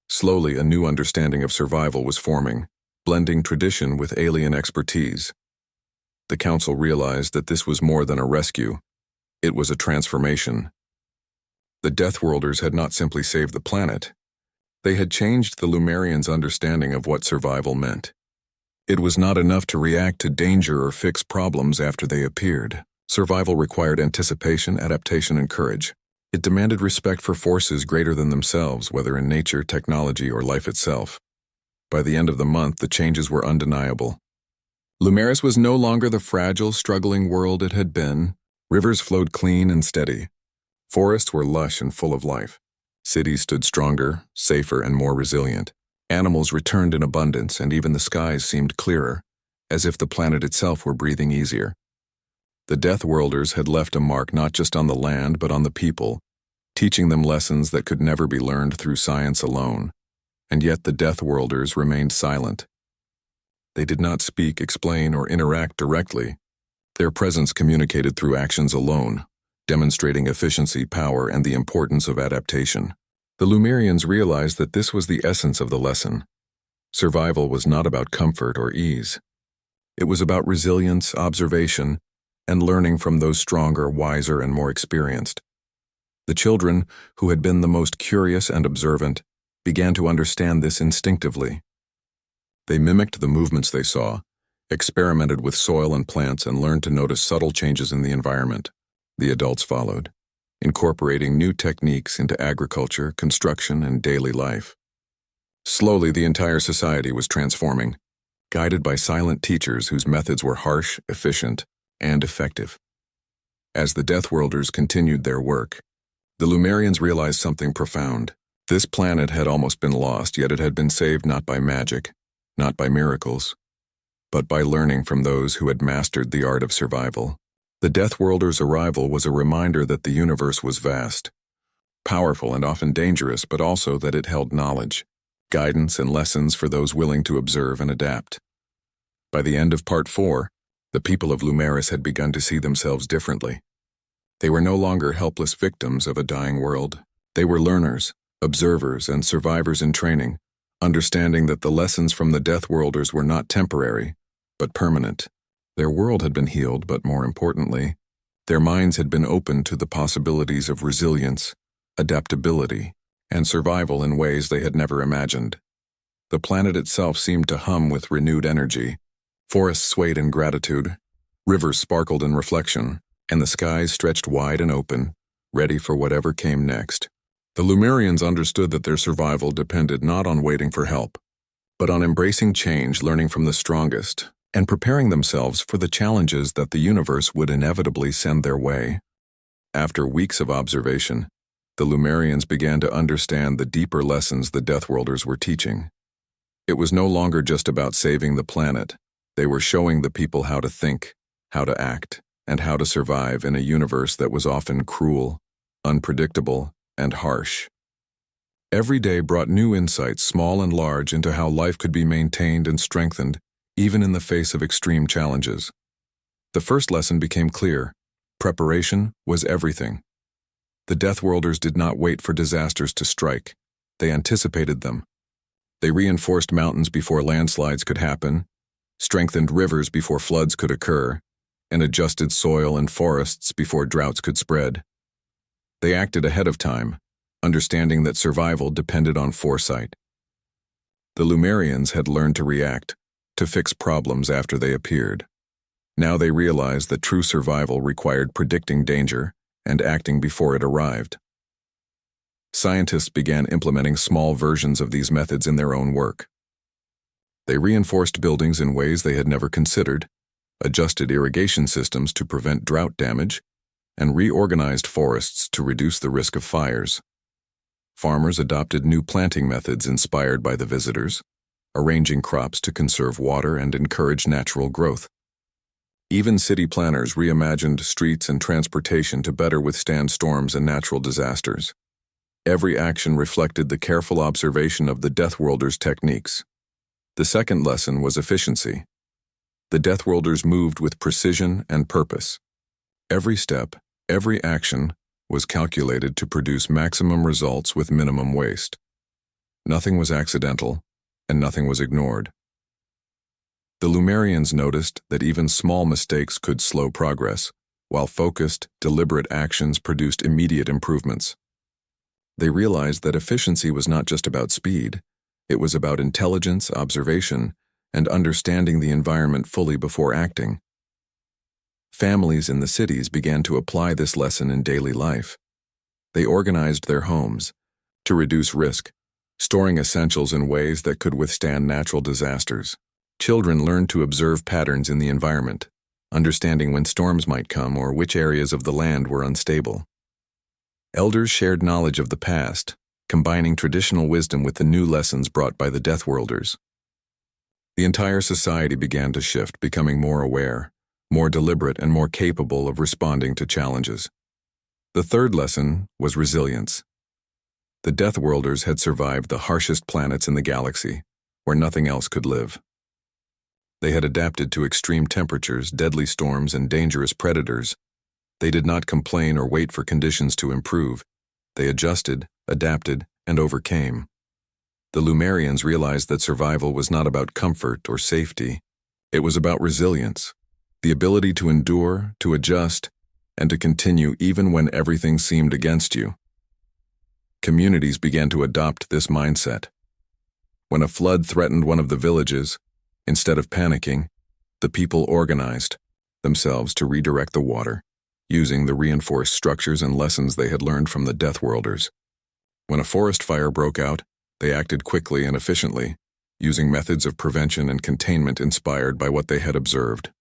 Slowly, a new understanding of survival was forming, blending tradition with alien expertise. The council realized that this was more than a rescue. It was a transformation. The Deathworlders had not simply saved the planet. They had changed the Lumerians' understanding of what survival meant. It was not enough to react to danger or fix problems after they appeared. Survival required anticipation, adaptation, and courage. It demanded respect for forces greater than themselves, whether in nature, technology, or life itself. By the end of the month, the changes were undeniable. Lumeris was no longer the fragile, struggling world it had been. Rivers flowed clean and steady. Forests were lush and full of life. Cities stood stronger, safer, and more resilient. Animals returned in abundance, and even the skies seemed clearer, as if the planet itself were breathing easier. The Deathworlders had left a mark not just on the land but on the people, teaching them lessons that could never be learned through science alone. And yet the Deathworlders remained silent. They did not speak, explain, or interact directly. Their presence communicated through actions alone, demonstrating efficiency, power, and the importance of adaptation. The Lumerians realized that this was the essence of the lesson. Survival was not about comfort or ease. It was about resilience, observation, and learning from those stronger, wiser, and more experienced. The children, who had been the most curious and observant, began to understand this instinctively. They mimicked the movements they saw, experimented with soil and plants, and learned to notice subtle changes in the environment. The adults followed, incorporating new techniques into agriculture, construction, and daily life. Slowly, the entire society was transforming, guided by silent teachers whose methods were harsh, efficient, and effective. As the Deathworlders continued their work, the Lumerians realized something profound. This planet had almost been lost, yet it had been saved not by magic, not by miracles, but by learning from those who had mastered the art of survival. The Deathworlders' arrival was a reminder that the universe was vast, powerful and often dangerous, but also that it held knowledge, guidance, and lessons for those willing to observe and adapt. By the end of Part 4, the people of Lumeris had begun to see themselves differently. They were no longer helpless victims of a dying world. They were learners, observers, and survivors in training, understanding that the lessons from the Deathworlders were not temporary, but permanent. Their world had been healed, but more importantly, their minds had been opened to the possibilities of resilience, adaptability, and survival in ways they had never imagined. The planet itself seemed to hum with renewed energy. Forests swayed in gratitude, rivers sparkled in reflection, and the skies stretched wide and open, ready for whatever came next. The Lumerians understood that their survival depended not on waiting for help, but on embracing change, learning from the strongest, and preparing themselves for the challenges that the universe would inevitably send their way. After weeks of observation, the Lumerians began to understand the deeper lessons the Deathworlders were teaching. It was no longer just about saving the planet. They were showing the people how to think, how to act, and how to survive in a universe that was often cruel, unpredictable, and harsh. Every day brought new insights, small and large, into how life could be maintained and strengthened, even in the face of extreme challenges. The first lesson became clear: preparation was everything. The Deathworlders did not wait for disasters to strike. They anticipated them. They reinforced mountains before landslides could happen, strengthened rivers before floods could occur, and adjusted soil and forests before droughts could spread. They acted ahead of time, understanding that survival depended on foresight. The Lumerians had learned to react, to fix problems after they appeared. Now they realized that true survival required predicting danger and acting before it arrived. Scientists began implementing small versions of these methods in their own work. They reinforced buildings in ways they had never considered, adjusted irrigation systems to prevent drought damage, and reorganized forests to reduce the risk of fires. Farmers adopted new planting methods inspired by the visitors, arranging crops to conserve water and encourage natural growth. Even city planners reimagined streets and transportation to better withstand storms and natural disasters. Every action reflected the careful observation of the Deathworlders' techniques. The second lesson was efficiency. The Deathworlders moved with precision and purpose. Every step, every action, was calculated to produce maximum results with minimum waste. Nothing was accidental, and nothing was ignored. The Lumerians noticed that even small mistakes could slow progress, while focused, deliberate actions produced immediate improvements. They realized that efficiency was not just about speed. It was about intelligence, observation, and understanding the environment fully before acting. Families in the cities began to apply this lesson in daily life. They organized their homes to reduce risk, storing essentials in ways that could withstand natural disasters. Children learned to observe patterns in the environment, understanding when storms might come or which areas of the land were unstable. Elders shared knowledge of the past, combining traditional wisdom with the new lessons brought by the Deathworlders. The entire society began to shift, becoming more aware, more deliberate, and more capable of responding to challenges. The third lesson was resilience. The Deathworlders had survived the harshest planets in the galaxy, where nothing else could live. They had adapted to extreme temperatures, deadly storms, and dangerous predators. They did not complain or wait for conditions to improve. They adjusted, adapted, and overcame. The Lumerians realized that survival was not about comfort or safety. It was about resilience, the ability to endure, to adjust, and to continue even when everything seemed against you. Communities began to adopt this mindset. When a flood threatened one of the villages, instead of panicking, the people organized themselves to redirect the water, using the reinforced structures and lessons they had learned from the Deathworlders. When a forest fire broke out, they acted quickly and efficiently, using methods of prevention and containment inspired by what they had observed.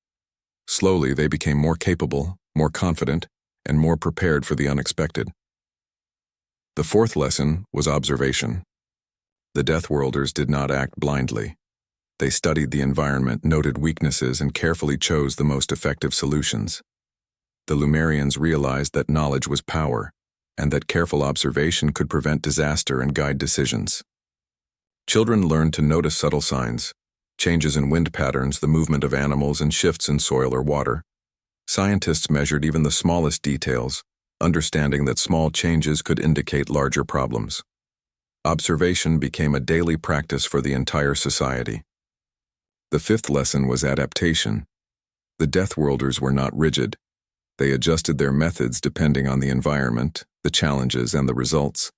Slowly, they became more capable, more confident, and more prepared for the unexpected. The fourth lesson was observation. The Deathworlders did not act blindly. They studied the environment, noted weaknesses, and carefully chose the most effective solutions. The Lumerians realized that knowledge was power, and that careful observation could prevent disaster and guide decisions. Children learned to notice subtle signs, changes in wind patterns, the movement of animals, and shifts in soil or water. Scientists measured even the smallest details, understanding that small changes could indicate larger problems. Observation became a daily practice for the entire society. The fifth lesson was adaptation. The Deathworlders were not rigid. They adjusted their methods depending on the environment, the challenges, and the results.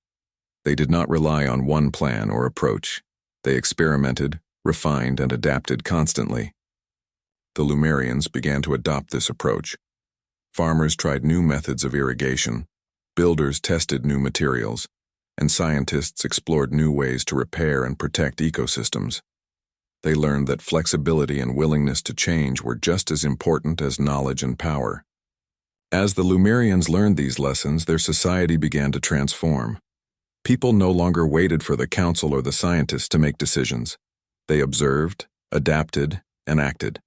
They did not rely on one plan or approach. They experimented, refined, and adapted constantly. The Lumerians began to adopt this approach. Farmers tried new methods of irrigation, builders tested new materials, and scientists explored new ways to repair and protect ecosystems. They learned that flexibility and willingness to change were just as important as knowledge and power. As the Lumerians learned these lessons, their society began to transform. People no longer waited for the council or the scientists to make decisions. They observed, adapted, and acted.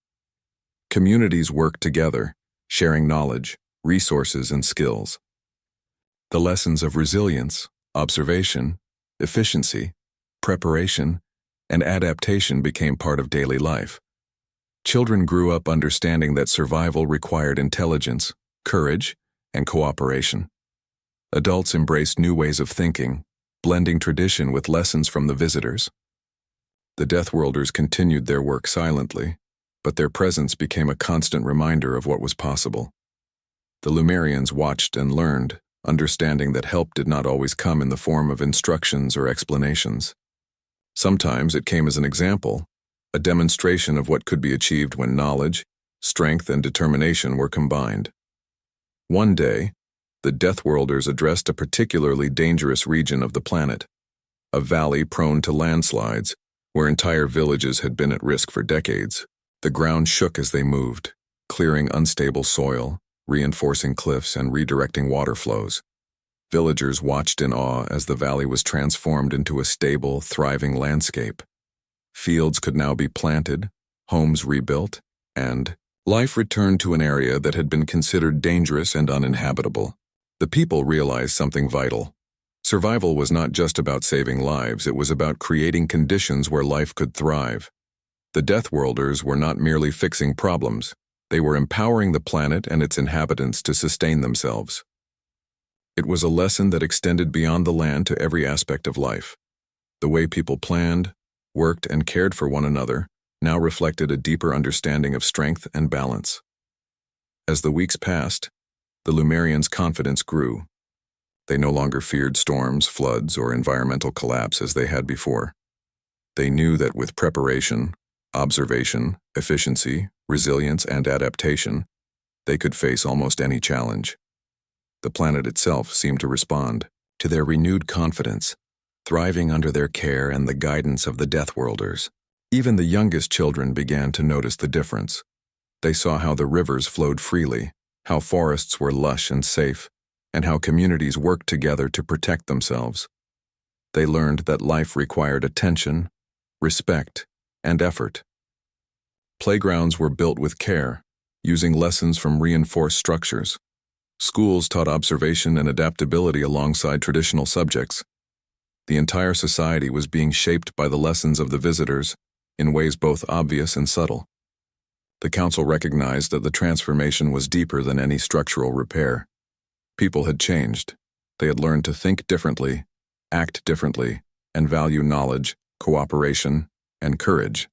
Communities worked together, sharing knowledge, resources, and skills. The lessons of resilience, observation, efficiency, preparation, and adaptation became part of daily life. Children grew up understanding that survival required intelligence, courage, and cooperation. Adults embraced new ways of thinking, blending tradition with lessons from the visitors. The Deathworlders continued their work silently, but their presence became a constant reminder of what was possible. The Lumerians watched and learned, understanding that help did not always come in the form of instructions or explanations. Sometimes it came as an example, a demonstration of what could be achieved when knowledge, strength, and determination were combined. One day, the Deathworlders addressed a particularly dangerous region of the planet, a valley prone to landslides, where entire villages had been at risk for decades. The ground shook as they moved, clearing unstable soil, reinforcing cliffs, and redirecting water flows. Villagers watched in awe as the valley was transformed into a stable, thriving landscape. Fields could now be planted, homes rebuilt, and life returned to an area that had been considered dangerous and uninhabitable. The people realized something vital. Survival was not just about saving lives, it was about creating conditions where life could thrive. The Deathworlders were not merely fixing problems, they were empowering the planet and its inhabitants to sustain themselves. It was a lesson that extended beyond the land to every aspect of life. The way people planned, worked, and cared for one another now reflected a deeper understanding of strength and balance. As the weeks passed, the Lumerians' confidence grew. They no longer feared storms, floods, or environmental collapse as they had before. They knew that with preparation, observation, efficiency, resilience, and adaptation, they could face almost any challenge. The planet itself seemed to respond to their renewed confidence, thriving under their care and the guidance of the Deathworlders. Even the youngest children began to notice the difference. They saw how the rivers flowed freely, how forests were lush and safe, and how communities worked together to protect themselves. They learned that life required attention, respect, and effort. Playgrounds were built with care, using lessons from reinforced structures. Schools taught observation and adaptability alongside traditional subjects. The entire society was being shaped by the lessons of the visitors in ways both obvious and subtle. The council recognized that the transformation was deeper than any structural repair. People had changed. They had learned to think differently, act differently, and value knowledge, cooperation, and courage.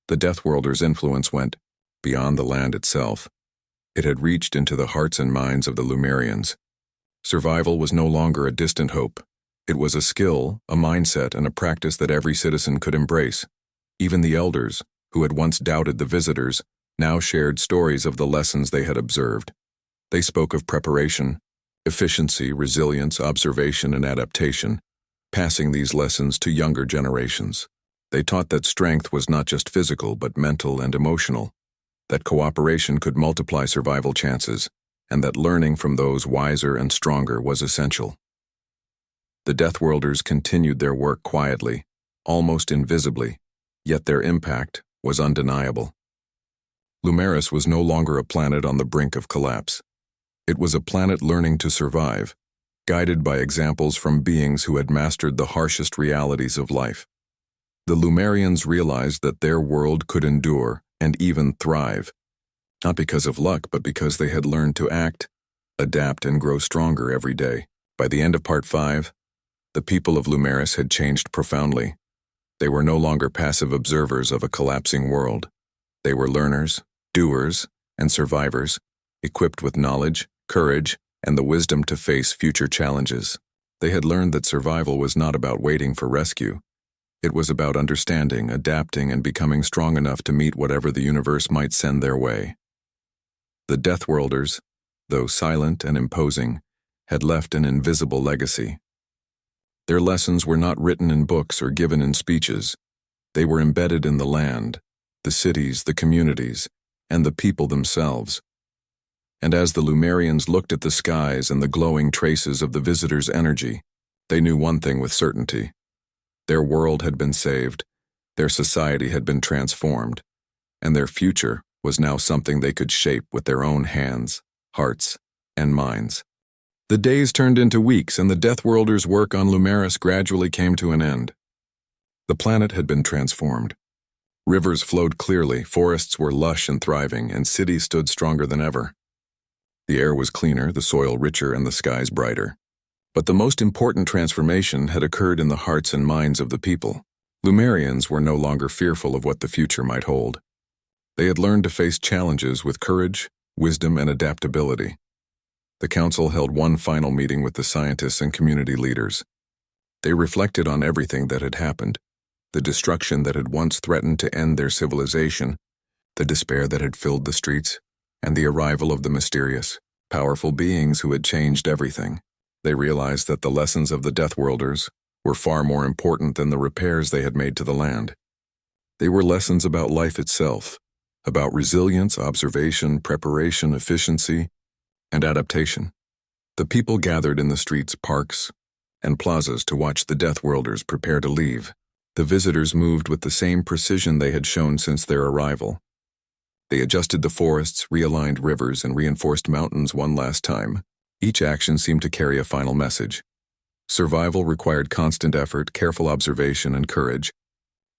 The Deathworlders' influence went beyond the land itself. It had reached into the hearts and minds of the Lumerians. Survival was no longer a distant hope. It was a skill, a mindset, and a practice that every citizen could embrace. Even the elders, who had once doubted the visitors, now shared stories of the lessons they had observed. They spoke of preparation, efficiency, resilience, observation, and adaptation, passing these lessons to younger generations. They taught that strength was not just physical but mental and emotional, that cooperation could multiply survival chances, and that learning from those wiser and stronger was essential. The Deathworlders continued their work quietly, almost invisibly, yet their impact was undeniable. Lumeris was no longer a planet on the brink of collapse. It was a planet learning to survive, guided by examples from beings who had mastered the harshest realities of life. The Lumerians realized that their world could endure and even thrive, not because of luck, but because they had learned to act, adapt, and grow stronger every day. By the end of Part 5, the people of Lumeris had changed profoundly. They were no longer passive observers of a collapsing world. They were learners, doers, and survivors, equipped with knowledge, courage, and the wisdom to face future challenges. They had learned that survival was not about waiting for rescue. It was about understanding, adapting, and becoming strong enough to meet whatever the universe might send their way. The Deathworlders, though silent and imposing, had left an invisible legacy. Their lessons were not written in books or given in speeches. They were embedded in the land, the cities, the communities, and the people themselves. And as the Lumerians looked at the skies and the glowing traces of the visitors' energy, they knew one thing with certainty. Their world had been saved, their society had been transformed, and their future was now something they could shape with their own hands, hearts, and minds. The days turned into weeks, and the Deathworlders' work on Lumeris gradually came to an end. The planet had been transformed. Rivers flowed clearly, forests were lush and thriving, and cities stood stronger than ever. The air was cleaner, the soil richer, and the skies brighter. But the most important transformation had occurred in the hearts and minds of the people. Lumerians were no longer fearful of what the future might hold. They had learned to face challenges with courage, wisdom, and adaptability. The council held one final meeting with the scientists and community leaders. They reflected on everything that had happened, the destruction that had once threatened to end their civilization, the despair that had filled the streets, and the arrival of the mysterious, powerful beings who had changed everything. They realized that the lessons of the Deathworlders were far more important than the repairs they had made to the land. They were lessons about life itself, about resilience, observation, preparation, efficiency, and adaptation. The people gathered in the streets, parks, and plazas to watch the Deathworlders prepare to leave. The visitors moved with the same precision they had shown since their arrival. They adjusted the forests, realigned rivers, and reinforced mountains one last time. Each action seemed to carry a final message. Survival required constant effort, careful observation, and courage.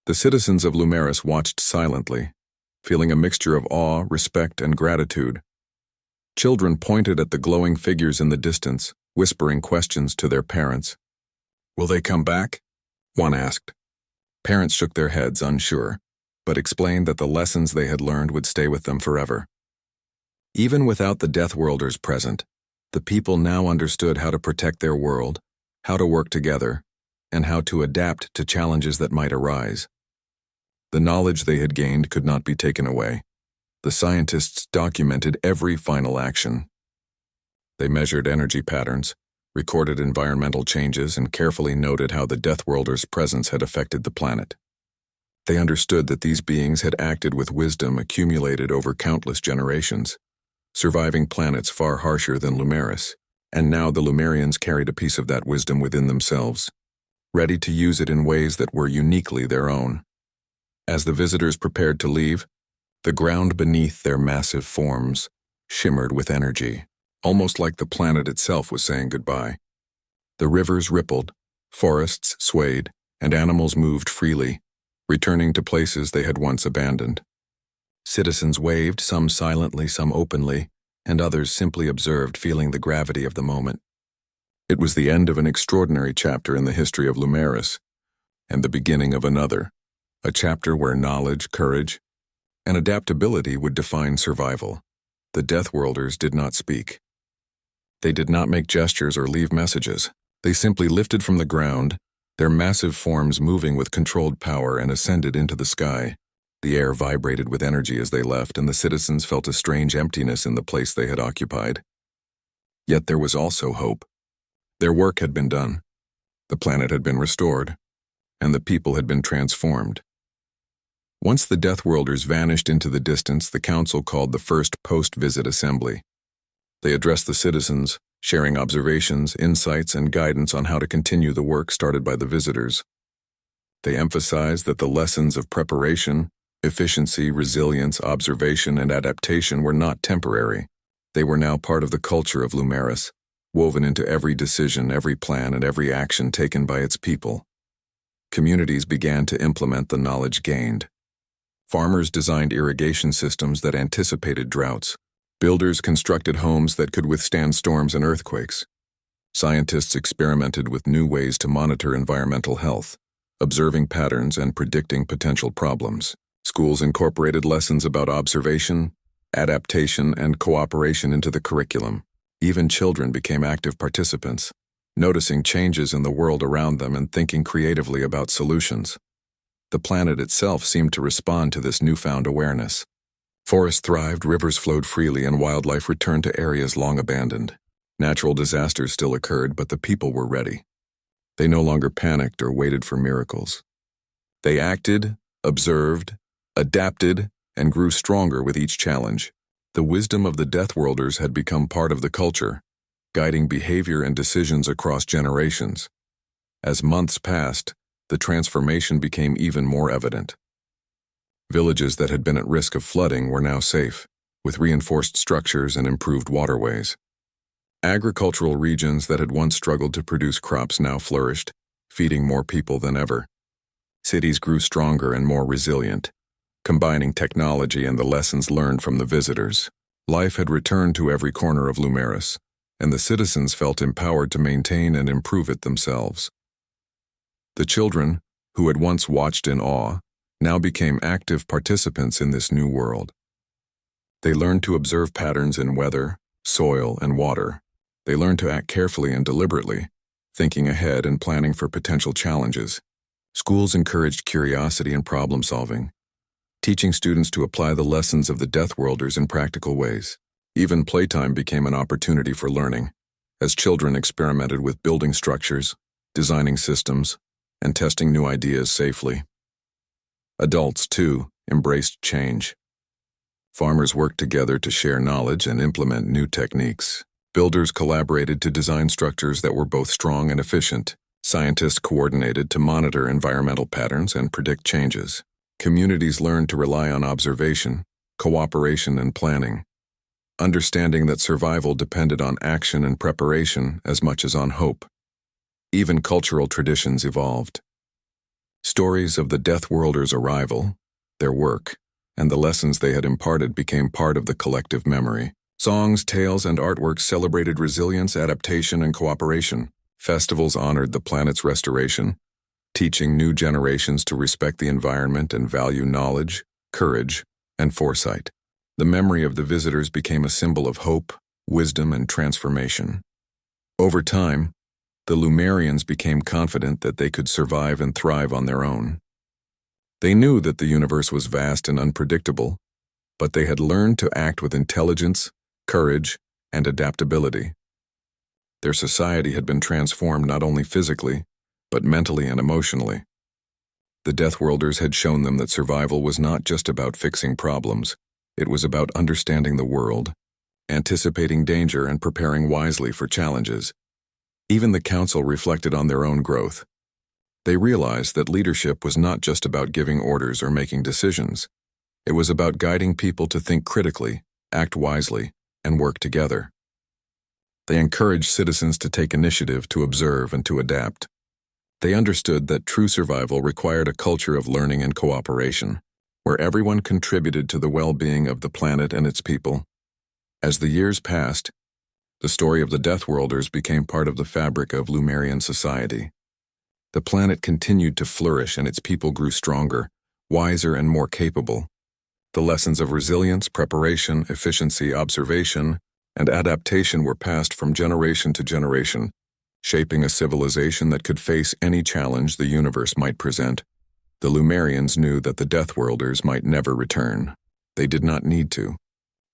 The citizens of Lumeris watched silently, feeling a mixture of awe, respect, and gratitude. Children pointed at the glowing figures in the distance, whispering questions to their parents. "Will they come back?" one asked. Parents shook their heads, unsure, but explained that the lessons they had learned would stay with them forever. Even without the Deathworlders present, the people now understood how to protect their world, how to work together, and how to adapt to challenges that might arise. The knowledge they had gained could not be taken away. The scientists documented every final action. They measured energy patterns, recorded environmental changes, and carefully noted how the Deathworlders' presence had affected the planet. They understood that these beings had acted with wisdom accumulated over countless generations, surviving planets far harsher than Lumeris, and now the Lumerians carried a piece of that wisdom within themselves, ready to use it in ways that were uniquely their own. As the visitors prepared to leave, the ground beneath their massive forms shimmered with energy, almost like the planet itself was saying goodbye. The rivers rippled, forests swayed, and animals moved freely, returning to places they had once abandoned. Citizens waved, some silently, some openly, and others simply observed, feeling the gravity of the moment. It was the end of an extraordinary chapter in the history of Lumeris, and the beginning of another, a chapter where knowledge, courage, and adaptability would define survival. The Deathworlders did not speak. They did not make gestures or leave messages. They simply lifted from the ground, their massive forms moving with controlled power, and ascended into the sky. The air vibrated with energy as they left, and the citizens felt a strange emptiness in the place they had occupied. Yet there was also hope. Their work had been done. The planet had been restored, and the people had been transformed. Once the Deathworlders vanished into the distance, the council called the first post-visit assembly. They addressed the citizens, sharing observations, insights, and guidance on how to continue the work started by the visitors. They emphasized that the lessons of preparation, efficiency, resilience, observation, and adaptation were not temporary. They were now part of the culture of Lumeris, woven into every decision, every plan, and every action taken by its people. Communities began to implement the knowledge gained. Farmers designed irrigation systems that anticipated droughts. Builders constructed homes that could withstand storms and earthquakes. Scientists experimented with new ways to monitor environmental health, observing patterns and predicting potential problems. Schools incorporated lessons about observation, adaptation, and cooperation into the curriculum. Even children became active participants, noticing changes in the world around them and thinking creatively about solutions. The planet itself seemed to respond to this newfound awareness. Forests thrived, rivers flowed freely, and wildlife returned to areas long abandoned. Natural disasters still occurred, but the people were ready. They no longer panicked or waited for miracles. They acted, observed, adapted, and grew stronger with each challenge. The wisdom of the Deathworlders had become part of the culture, guiding behavior and decisions across generations. As months passed, the transformation became even more evident. Villages that had been at risk of flooding were now safe, with reinforced structures and improved waterways. Agricultural regions that had once struggled to produce crops now flourished, feeding more people than ever. Cities grew stronger and more resilient, combining technology and the lessons learned from the visitors. Life had returned to every corner of Lumeris, and the citizens felt empowered to maintain and improve it themselves. The children, who had once watched in awe, now became active participants in this new world. They learned to observe patterns in weather, soil, and water. They learned to act carefully and deliberately, thinking ahead and planning for potential challenges. Schools encouraged curiosity and problem-solving, teaching students to apply the lessons of the Deathworlders in practical ways. Even playtime became an opportunity for learning, as children experimented with building structures, designing systems, and testing new ideas safely. Adults, too, embraced change. Farmers worked together to share knowledge and implement new techniques. Builders collaborated to design structures that were both strong and efficient. Scientists coordinated to monitor environmental patterns and predict changes. Communities learned to rely on observation, cooperation, and planning, understanding that survival depended on action and preparation as much as on hope. Even cultural traditions evolved. Stories of the Deathworlders' arrival, their work, and the lessons they had imparted became part of the collective memory. Songs, tales, and artworks celebrated resilience, adaptation, and cooperation. Festivals honored the planet's restoration, teaching new generations to respect the environment and value knowledge, courage, and foresight. The memory of the visitors became a symbol of hope, wisdom, and transformation. Over time, the Lumerians became confident that they could survive and thrive on their own. They knew that the universe was vast and unpredictable, but they had learned to act with intelligence, courage, and adaptability. Their society had been transformed not only physically, but mentally and emotionally. The Deathworlders had shown them that survival was not just about fixing problems, it was about understanding the world, anticipating danger, and preparing wisely for challenges. Even the Council reflected on their own growth. They realized that leadership was not just about giving orders or making decisions. It was about guiding people to think critically, act wisely, and work together. They encouraged citizens to take initiative, to observe, and to adapt. They understood that true survival required a culture of learning and cooperation, where everyone contributed to the well-being of the planet and its people. As the years passed, the story of the Deathworlders became part of the fabric of Lumerian society. The planet continued to flourish and its people grew stronger, wiser, and more capable. The lessons of resilience, preparation, efficiency, observation, and adaptation were passed from generation to generation, shaping a civilization that could face any challenge the universe might present. The Lumerians knew that the Deathworlders might never return. They did not need to.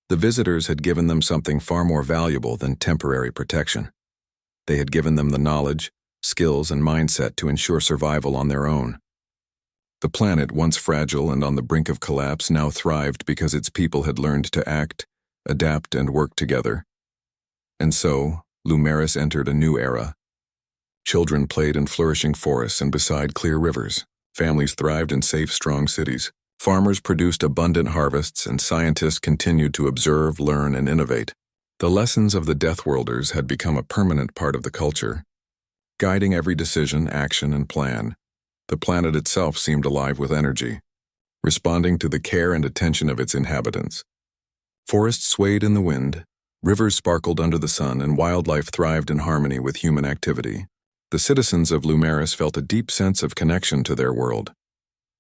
The visitors had given them something far more valuable than temporary protection. They had given them the knowledge, skills, and mindset to ensure survival on their own. The planet, once fragile and on the brink of collapse, now thrived because its people had learned to act, adapt, and work together. And so, Lumeris entered a new era. Children played in flourishing forests and beside clear rivers. Families thrived in safe, strong cities. Farmers produced abundant harvests, and scientists continued to observe, learn, and innovate. The lessons of the Deathworlders had become a permanent part of the culture, guiding every decision, action, and plan. The planet itself seemed alive with energy, responding to the care and attention of its inhabitants. Forests swayed in the wind, rivers sparkled under the sun, and wildlife thrived in harmony with human activity. The citizens of Lumeris felt a deep sense of connection to their world,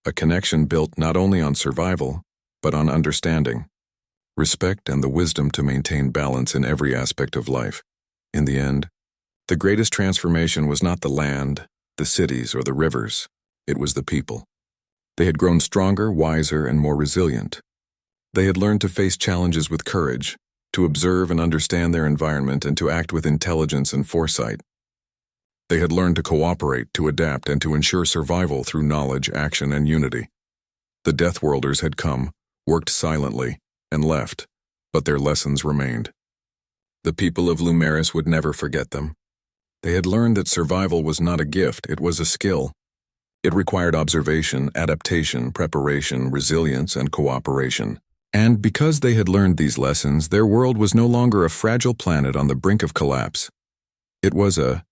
a connection built not only on survival, but on understanding, respect, and the wisdom to maintain balance in every aspect of life. In the end, the greatest transformation was not the land, the cities, or the rivers. It was the people. They had grown stronger, wiser, and more resilient. They had learned to face challenges with courage, to observe and understand their environment, and to act with intelligence and foresight. They had learned to cooperate, to adapt, and to ensure survival through knowledge, action, and unity. The Deathworlders had come, worked silently, and left, but their lessons remained. The people of Lumeris would never forget them. They had learned that survival was not a gift, it was a skill. It required observation, adaptation, preparation, resilience, and cooperation. And because they had learned these lessons, their world was no longer a fragile planet on the brink of collapse. It was a